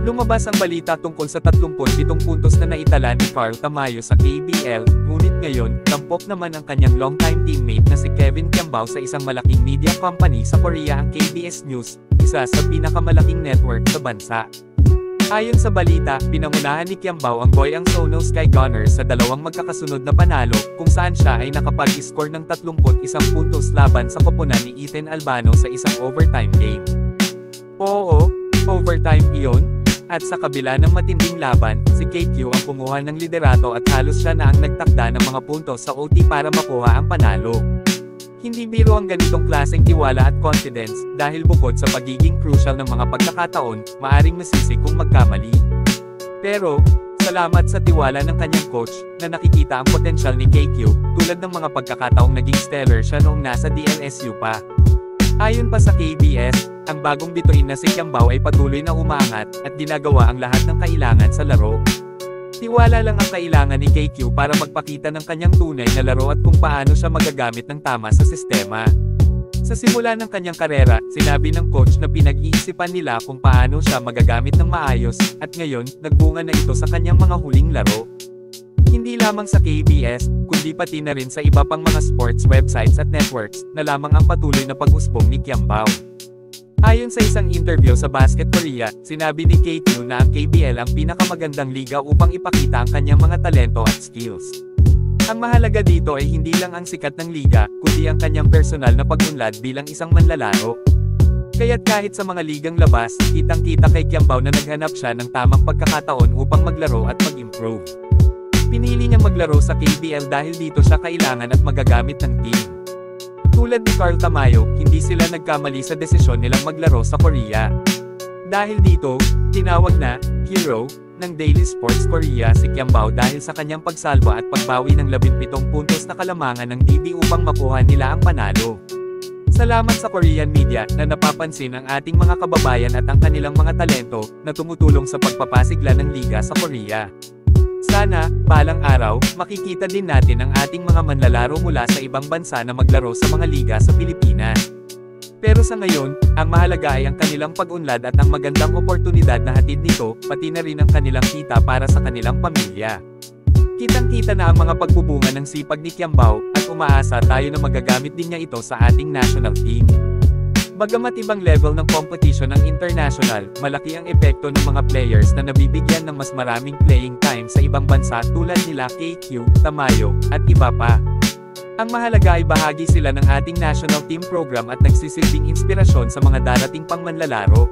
Lumabas ang balita tungkol sa 37 puntos na naitala ni Carl Tamayo sa KBL, ngunit ngayon, tampok naman ang kanyang longtime teammate na si Kevin Kiambao sa isang malaking media company sa Korea, ang KBS News, isa sa pinakamalaking network sa bansa. Ayon sa balita, pinangunahan ni Kiambao ang Goyang Sono Sky Gunners sa dalawang magkakasunod na panalo, kung saan siya ay nakapag-score ng 31 puntos laban sa koponan ni Ethan Albano sa isang overtime game. Oo, overtime iyon. At sa kabila ng matinding laban, si KQ ang kumuha ng liderato at halos siya na ang nagtakda ng mga puntos sa OT para makuha ang panalo. Hindi biro ang ganitong klaseng tiwala at confidence, dahil bukod sa pagiging crucial ng mga pagkakataon, maaring masisi kung magkamali. Pero, salamat sa tiwala ng kanyang coach, na nakikita ang potensyal ni KQ, tulad ng mga pagkakataong naging stellar siya noong nasa DLSU pa. Ayon pa sa KBS, ang bagong bituin na si Kiambao ay patuloy na umaangat, at ginagawa ang lahat ng kailangan sa laro. Tiwala lang ang kailangan ni KQ para magpakita ng kanyang tunay na laro at kung paano siya magagamit ng tama sa sistema. Sa simula ng kanyang karera, sinabi ng coach na pinag-iisipan nila kung paano siya magagamit ng maayos, at ngayon, nagbunga na ito sa kanyang mga huling laro. Hindi lamang sa KBS, kundi pati na rin sa iba pang mga sports websites at networks, na lamang ang patuloy na pag-usbong ni Kiambao. Ayon sa isang interview sa Basket Korea, sinabi ni KQ na ang KBL ang pinakamagandang liga upang ipakita ang kanyang mga talento at skills. Ang mahalaga dito ay hindi lang ang sikat ng liga, kundi ang kanyang personal na pag-unlad bilang isang manlalaro. Kaya't kahit sa mga ligang labas, kitang-kita kay Kiambao na naghanap siya ng tamang pagkakataon upang maglaro at mag-improve. Pinili niyang maglaro sa KBL dahil dito siya kailangan at magagamit ng team. Tulad ni Carl Tamayo, hindi sila nagkamali sa desisyon nilang maglaro sa Korea. Dahil dito, tinawag na hero ng Daily Sports Korea si Kiambao dahil sa kanyang pagsalba at pagbawi ng 17 puntos na kalamangan ng DB upang makuha nila ang panalo. Salamat sa Korean media na napapansin ang ating mga kababayan at ang kanilang mga talento na tumutulong sa pagpapasigla ng liga sa Korea. Sana, balang araw, makikita din natin ang ating mga manlalaro mula sa ibang bansa na maglaro sa mga liga sa Pilipinas. Pero sa ngayon, ang mahalaga ay ang kanilang pag-unlad at ang magandang oportunidad na hatid nito, pati na rin ang kanilang kita para sa kanilang pamilya. Kitang-kita na ang mga pagbubunga ng sipag ni Kiambao, at umaasa tayo na magagamit din niya ito sa ating national team. Bagamat ibang level ng competition ang international, malaki ang epekto ng mga players na nabibigyan ng mas maraming playing time sa ibang bansa tulad nila KQ, Tamayo, at iba pa. Ang mahalaga ay bahagi sila ng ating national team program at nagsisilbing inspirasyon sa mga darating pang manlalaro.